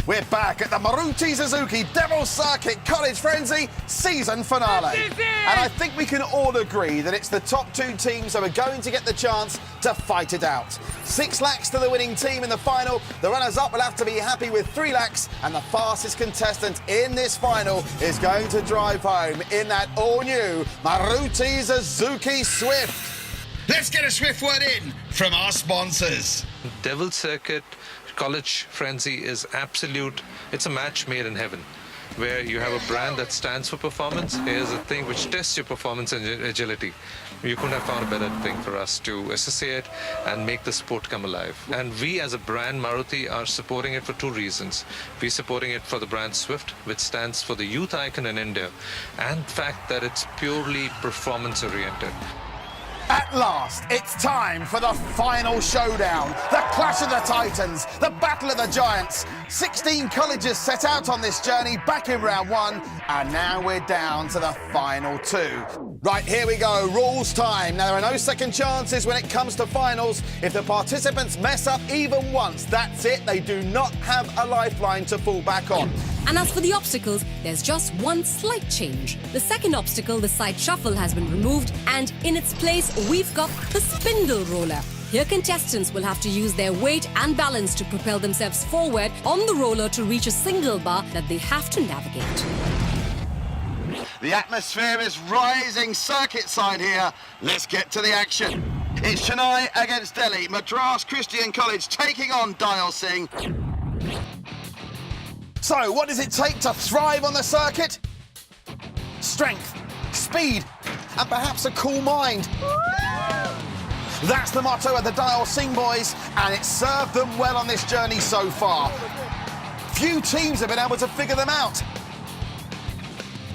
We're back at the Maruti Suzuki Devil Circuit College Frenzy season finale. And I think we can all agree that it's the top two teams that are going to get the chance to fight it out. 6 lakhs to the winning team in the final. The runners-up will have to be happy with 3 lakhs, and the fastest contestant in this final is going to drive home in that all-new Maruti Suzuki Swift. Let's get a Swift word in from our sponsors. Devil Circuit College Frenzy is absolute. It's a match made in heaven, where you have a brand that stands for performance. Here's a thing which tests your performance and agility. You couldn't have found a better thing for us to associate and make the sport come alive. And we as a brand, Maruti, are supporting it for 2 reasons. We're supporting it for the brand Swift, which stands for the youth icon in India, and the fact that it's purely performance oriented. At last, it's time for the final showdown. The clash of the titans, the battle of the giants. 16 colleges set out on this journey back in round 1, and now we're down to the final 2. Right, here we go, rules time. Now, there are no second chances when it comes to finals. If the participants mess up even once, that's it. They do not have a lifeline to fall back on. And as for the obstacles, there's just one slight change. The second obstacle, the side shuffle, has been removed, and in its place, we've got the spindle roller. Here, contestants will have to use their weight and balance to propel themselves forward on the roller to reach a single bar that they have to navigate. The atmosphere is rising circuit side here. Let's get to the action. It's Chennai against Delhi. Madras Christian College taking on Dial Singh. So, what does it take to thrive on the circuit? Strength, speed, and perhaps a cool mind. That's the motto of the Dial Singh boys, and it's served them well on this journey so far. Few teams have been able to figure them out.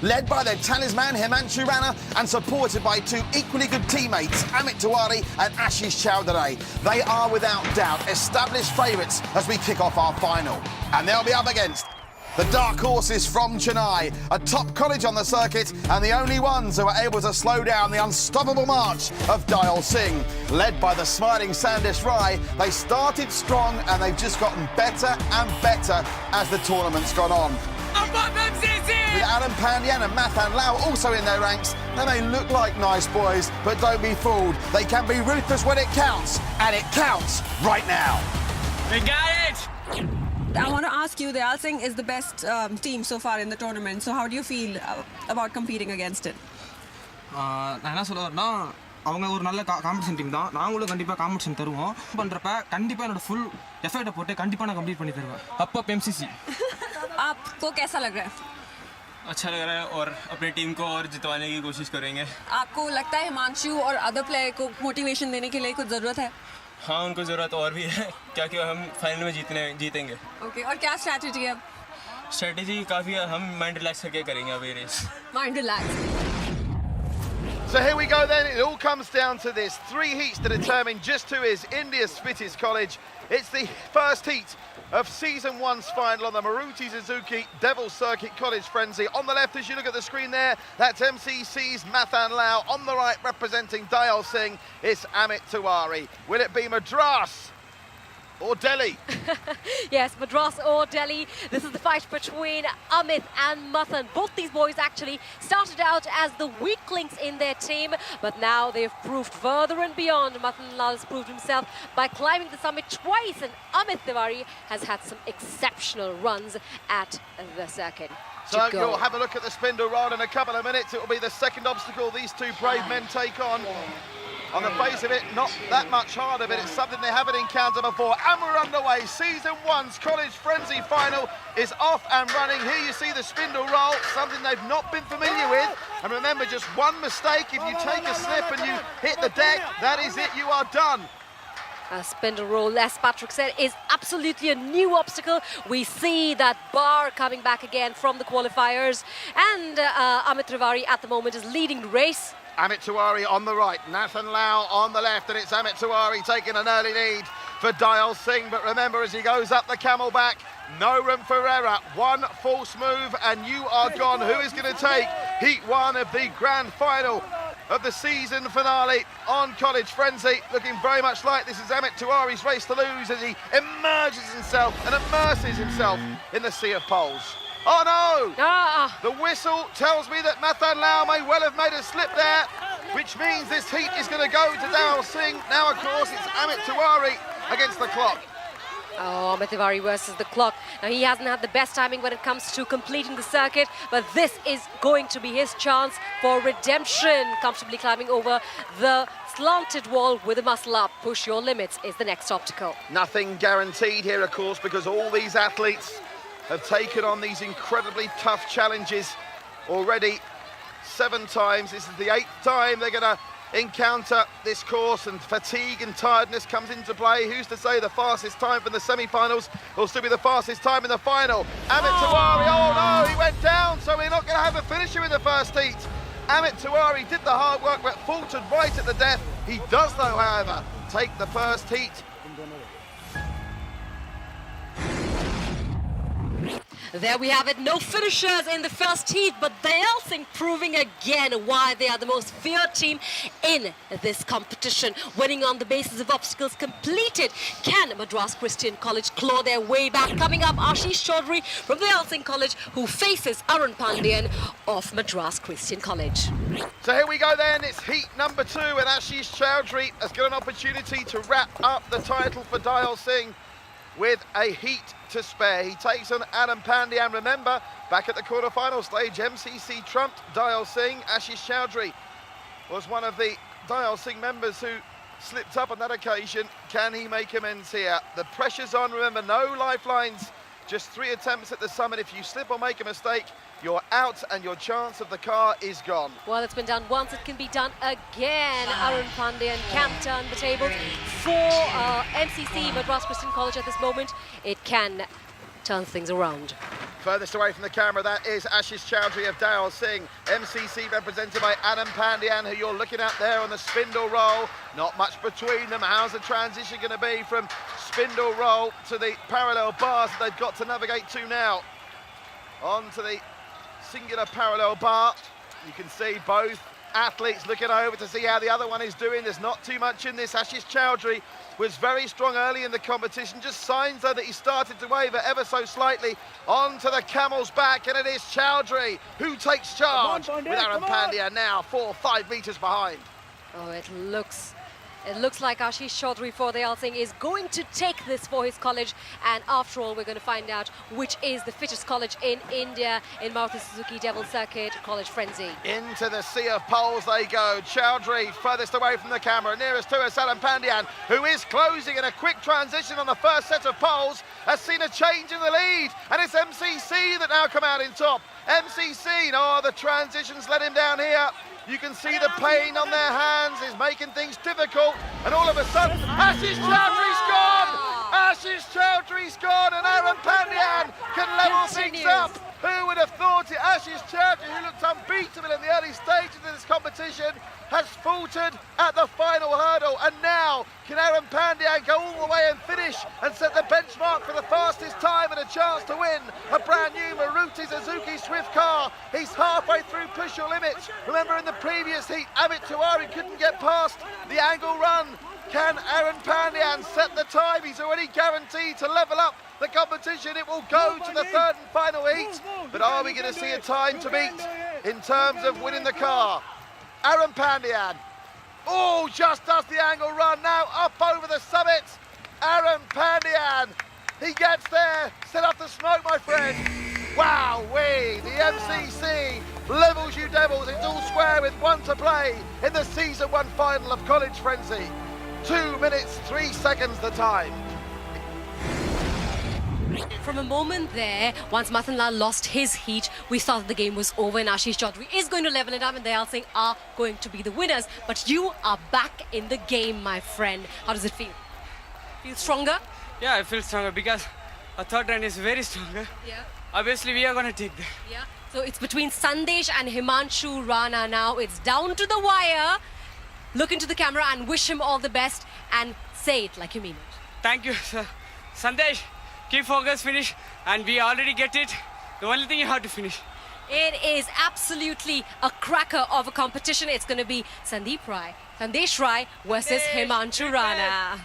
Led by their talisman Himanshu Rana and supported by 2 equally good teammates, Amit Tiwari and Ashish Chowdhury. They are without doubt established favourites as we kick off our final. And they'll be up against the dark horses from Chennai, a top college on the circuit and the only ones who are able to slow down the unstoppable march of Dial Singh. Led by the smiling Sandesh Rai, they started strong and they've just gotten better and better as the tournament's gone on. With Alan Pandyan and Mathan Lau also in their ranks, they may look like nice boys, but don't be fooled. They can be ruthless when it counts, and it counts right now. We got it! I want to ask you, the Dial Singh is the best team so far in the tournament. So how do you feel about competing against it? அவங்க ஒரு நல்ல competition team தான். நாங்களும் கண்டிப்பாக competition தருவோம். பண்ணுறப்ப கண்டிப்பாக என்னோட ஃபுல் எஃபர்ட்டை போட்டு கண்டிப்பாக நான் கம்ப்ளீட் பண்ணி தருவேன். அப்போ एमसीसी आपको कैसा लग रहा है? अच्छा लग रहा है और अपनी टीम को और जितवाने की कोशिश करेंगे. आपको लगता है हिमांशु और अदर प्लेयर को मोटिवेशन देने के लिए कुछ ज़रूरत है? हाँ, उनको ज़रूरत और भी है, क्या कि हम फाइनल में जीतेंगे. ओके, और क्या स्ट्रैटेजी है अब? स्ट्रैटेजी काफ़ी है, हम माइंड रिलैक्स करके करेंगे अब ये race. Mind relax. So here we go then, it all comes down to this. 3 heats to determine just who is India's fittest college. It's the first heat of Season 1's final on the Maruti Suzuki Devil Circuit College Frenzy. On the left, as you look at the screen there, that's MCC's Mathan Lau. On the right, representing Dial Singh, it's Amit Tiwari. Will it be Madras or Delhi? Yes, Madras or Delhi. This is the fight between Amit and Mathan. Both these boys actually started out as the weak links in their team, but now they've proved further and beyond. Mathan Lal has proved himself by climbing the summit twice, and Amit Tiwari has had some exceptional runs at the circuit. So you'll have a look at the spindle rod in a couple of minutes. It will be the second obstacle these 2 brave men take on. On the face of it, not that much harder, but it's something they haven't encountered before. And we're underway. Season 1's College Frenzy final is off and running. Here you see the spindle roll, something they've not been familiar with. And remember, just one mistake, if you take a slip and you hit the deck, that is it, you are done. Spindle roll, as Patrick said, is absolutely a new obstacle. We see that bar coming back again from the qualifiers. And Amit Tiwari at the moment is leading the race. Amit Tiwari on the right, Nathan Lau on the left, and it's Amit Tiwari taking an early lead for Dial Singh. But remember, as he goes up the camelback, no room for error. One false move and you are gone. Who is going to take Heat 1 of the grand final? of the season finale on College Frenzy. Looking very much like this is Amit Tiwari's race to lose as he immerses himself and immerses himself in the sea of poles. Oh no! The whistle tells me that Mathan Lau may well have made a slip there, which means this heat is going to go to Dayal Singh. Now, of course, it's Amit Tiwari against the clock. Oh, Amit Tiwari versus the clock. Now, he hasn't had the best timing when it comes to completing the circuit, but this is going to be his chance for redemption. Comfortably climbing over the slanted wall with a muscle up. Push your limits is the next obstacle. Nothing guaranteed here, of course, because all these athletes have taken on these incredibly tough challenges already 7 times. This is the 8th time they're going to encounter this course, and fatigue and tiredness comes into play. Who's to say the fastest time from the semi-finals will still be the fastest time in the final? Amit Tiwari, oh no, he went down, so we're not going to have a finisher in the first heat. Amit Tiwari did the hard work but faltered right at the death. He does, though, however, take the first heat. There we have it, no finishers in the first heat, but Dayal Singh proving again why they are the most feared team in this competition. Winning on the basis of obstacles completed. Can Madras Christian College claw their way back? Coming up, Ashish Chaudhary from Dayal Singh College, who faces Arun Pandian of Madras Christian College. So here we go then, it's heat number 2, and Ashish Chaudhary has got an opportunity to wrap up the title for Dayal Singh with a heat to spare. He takes on Arun Pandian. Remember, back at the quarter-final stage, MCC trumped Dayal Singh. Ashish Chaudhary was one of the Dayal Singh members who slipped up on that occasion. Can he make amends here? The pressure's on, remember, no lifelines, just 3 attempts at the summit. If you slip or make a mistake, you're out and your chance of the car is gone. Well, it's been done once, it can be done again. Arun Pandian can turn the tables for MCC, Madras Christian College at this moment. It can turn things around. Furthest away from the camera, that is Ashish Chaudhary of Dayal Singh. MCC represented by Arun Pandian, who you're looking at there on the spindle roll. Not much between them. How's the transition going to be from spindle roll to the parallel bars that they've got to navigate to now? On to the singular parallel bar. You can see both athletes looking over to see how the other one is doing. There's not too much in this. Ashish Chaudhary was very strong early in the competition, just signs though that he started to waver ever so slightly. On to the camel's back, and it is Chaudhary who takes charge with Arun Pandian now 4-5 metres behind. Oh, it looks like Ashish Chaudhary for Dayal Singh is going to take this for his college, and after all we're going to find out which is the fittest college in India in Maruti Suzuki Devil Circuit College Frenzy. Into the sea of poles they go. Chaudhary furthest away from the camera, nearest to us Arun Pandian, who is closing, in a quick transition on the first set of poles, has seen a change in the lead, and it's MCC that now come out in top. MCC, oh, the transitions let him down here. You can see the pain on their hands is making things difficult, and all of a sudden, Ashish Chaudhary's gone! Ashish Chaudhary's gone, and Arun Pandian can level things up. Who would have thought it? Ashish Chaudhary, who looked unbeatable in the early stages of this competition, has faltered at the final hurdle, and now can Arun Pandian go all the way and finish and set the benchmark for the fastest time and a chance to win a brand new Maruti Suzuki Swift car. He's halfway through Push Your Limits. Remember in the previous heat, Amit Tiwari couldn't get past the angle run. Can Arun Pandian set the time? He's already guaranteed to level up the competition. It will go to the 3rd and final heat, but are we going to see a time to beat in terms of winning the car? Arun Pandian, oh, just does the angle run now, up over the summit. Arun Pandian, he gets there, set up the smoke, my friend. Wow-wee, the MCC levels you devils. It's all square with 1 to play in the Season 1 final of College Frenzy. 2 minutes, 3 seconds the time. From a moment there, once Mathan Lal lost his heat, we thought that the game was over and Ashish Chaudhary is going to level it up and Dayal Singh are going to be the winners. But you are back in the game, my friend. How does it feel? Feel stronger? Yeah, I feel stronger because our third run is very stronger. Yeah. Obviously, we are going to take that. Yeah. So it's between Sandesh and Himanshu Rana now. It's down to the wire. Look into the camera and wish him all the best and say it like you mean it. Thank you, sir. Sandesh, keep focus, finish, and we already get it. The only thing you have to finish. It is absolutely a cracker of a competition. It's going to be Sandesh Rai versus Himanshu Rana.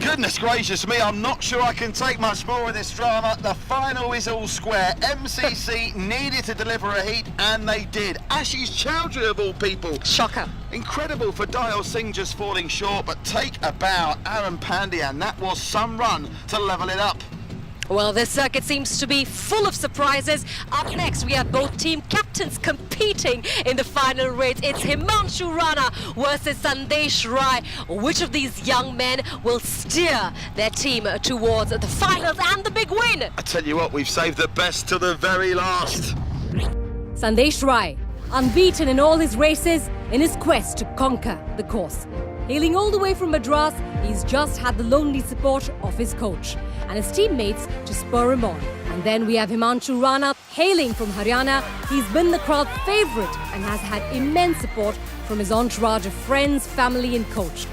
Goodness gracious me, I'm not sure I can take much more of this drama. The final is all square. MCC needed to deliver a heat, and they did. Ashish Chowdhury of all people. Shocker. Incredible for Dayal Singh just falling short, but take a bow, Aaron Pandyan. That was some run to level it up. Well, this circuit seems to be full of surprises. Up next, we have both team captains competing in the final race. It's Himanshu Rana versus Sandesh Rai. Which of these young men will steer their team towards the finals and the big win? I tell you what, we've saved the best till the very last. Sandesh Rai, unbeaten in all his races in his quest to conquer the course. Hailing all the way from Madras, he's just had the lonely support of his coach and his teammates to spur him on. And then we have Himanshu Rana, hailing from Haryana. He's been the crowd favourite and has had immense support from his entourage of friends, family and coach.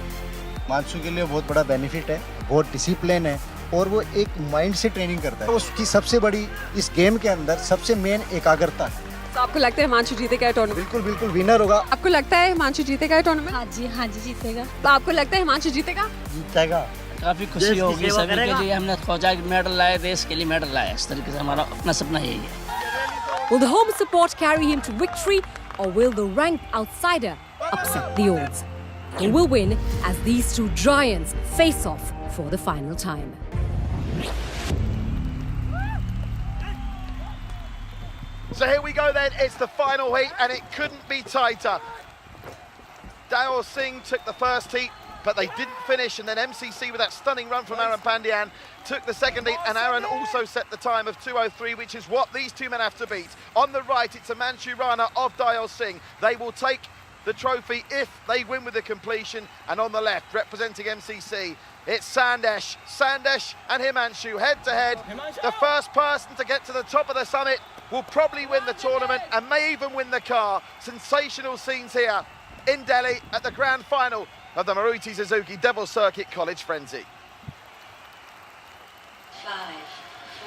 Himanshu के लिए बहुत बड़ा benefit है, बहुत discipline है और वो एक माइंड से ट्रेनिंग करता है। उसकी सबसे बड़ी इस गेम के अंदर सबसे मेन एकाग्रता है। तो आपको लगता है हिमांशु जीतेगा टूर्नामेंट? बिल्कुल बिल्कुल विनर होगा। आपको लगता है हिमांशु जीतेगा टूर्नामेंट? हाँ जी जीतेगा। तो आपको लगता है हिमांशु जीतेगा? जीतेगा। काफ़ी खुशी होगी सभी के लिए। हमने सोचा कि मेडल लाए, देश के लिए मेडल लाए। इस तरीके से हमारा अपना सपना यही है। Will the home support carry him to victory, or will the ranked outsider upset the odds? Who will win as these two giants face off for the final time? So here we go then, it's the final heat and it couldn't be tighter. Dayal Singh took the first heat, but they didn't finish, and then MCC with that stunning run from Aaron Pandyan took the second heat, and Aaron also set the time of 2:03, which is what these two men have to beat. On the right, it's Himanshu Rana of Dayal Singh. They will take the trophy if they win with the completion, and on the left, representing MCC, it's Sandesh and Himanshu head to head. The first person to get to the top of the summit will probably win the tournament and may even win the car. Sensational scenes here in Delhi at the grand final of the Maruti Suzuki Devil Circuit College Frenzy. 5,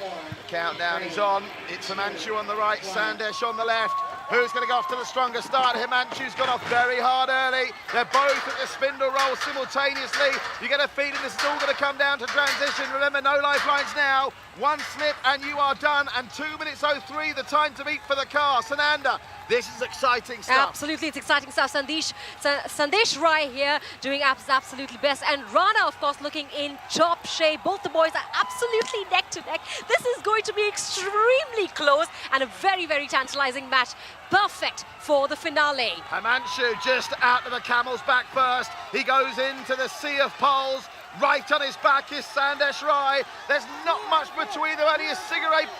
4, The countdown is on. It's Himanshu on the right, Sandesh on the left. Who's going to go off to the stronger start? Himanshu's gone off very hard early. They're both at the spindle roll simultaneously. You get a feeling this is all going to come down to transition. Remember, no lifelines now. One slip and you are done. And 2 minutes 03, the time to beat for the car. Sananda, this is exciting stuff. Absolutely, it's exciting stuff. Sandesh Rai here doing absolutely best. And Rana, of course, looking in top shape. Both the boys are absolutely neck to neck. This is going to be extremely close and a very, very tantalizing match. Perfect for the finale. Himanshu just out of the camel's back first. He goes into the sea of poles. Right on his back is Sandesh Rai. There's not much between them, only a cigarette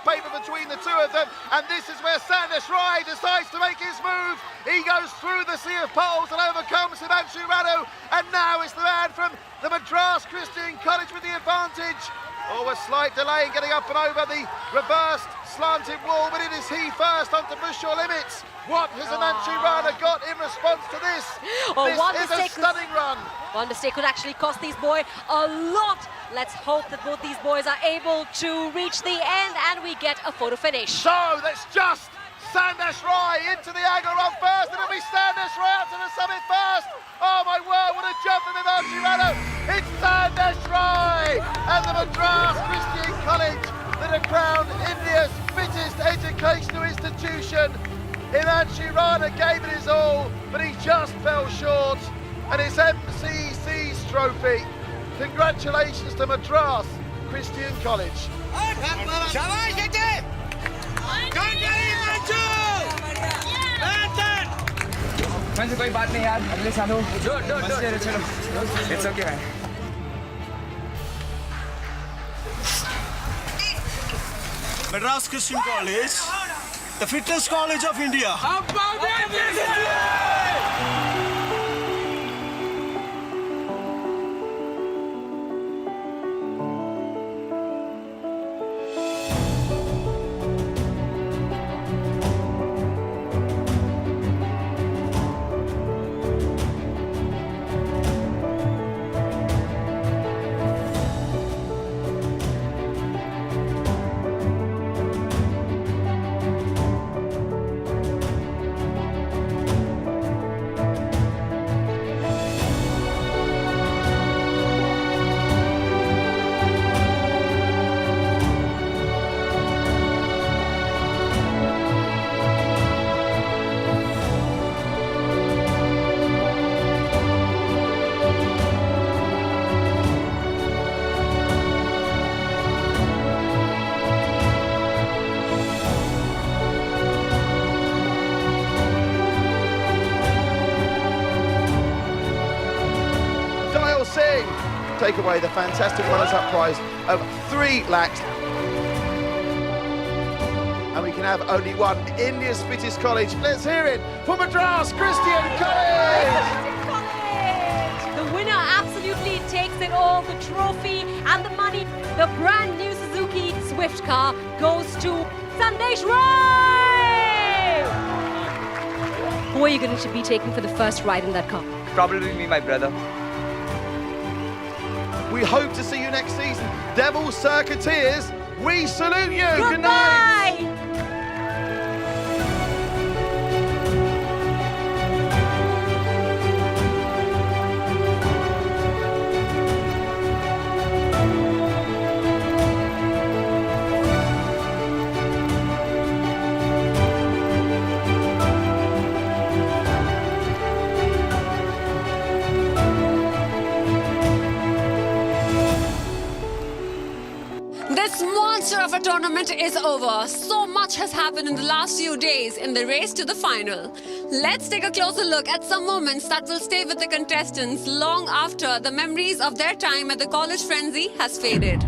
paper between the two of them. And this is where Sandesh Rai decides to make his move. He goes through the sea of poles and overcomes Himanshu Rana. And now it's the man from the Madras Christian College with the advantage. Oh, a slight delay in getting up and over the reversed slanted wall, but it is he first onto push your limits. What has Himanshu Rana got in response to this? This is a stunning run. One mistake could actually cost these boys a lot. Let's hope that both these boys are able to reach the end and we get a photo finish. So that's just Sandesh Rai into the angle run first, and it'll be Sandesh Rai up to the summit first. Oh my word, what a jump from Himanshu Rana. It's Sandesh Rai and the Madras Christian College that are crowned India's fittest educational institution. Himanshu Rana gave it his all, but he just fell short. And it's MCC's trophy. Congratulations to Madras Christian College. कोई बात नहीं यार, अगले साल हो। चलो, it's okay man. Madras Christian College, the Fittest College of India. Singh take away the fantastic runners-up prize of 3 lakhs. And we can have only one, India's fittest college. Let's hear it for Madras Christian College! The winner absolutely takes it all, the trophy and the money. The brand new Suzuki Swift car goes to Sandesh Rai! Who are you going to be taking for the first ride in that car? Probably me, my brother. We hope to see you next season. Devil Circuiteers, we salute you. Goodbye. Good night. This monster of a tournament is over. So much has happened in the last few days in the race to the final. Let's take a closer look at some moments that will stay with the contestants long after the memories of their time at the college frenzy has faded.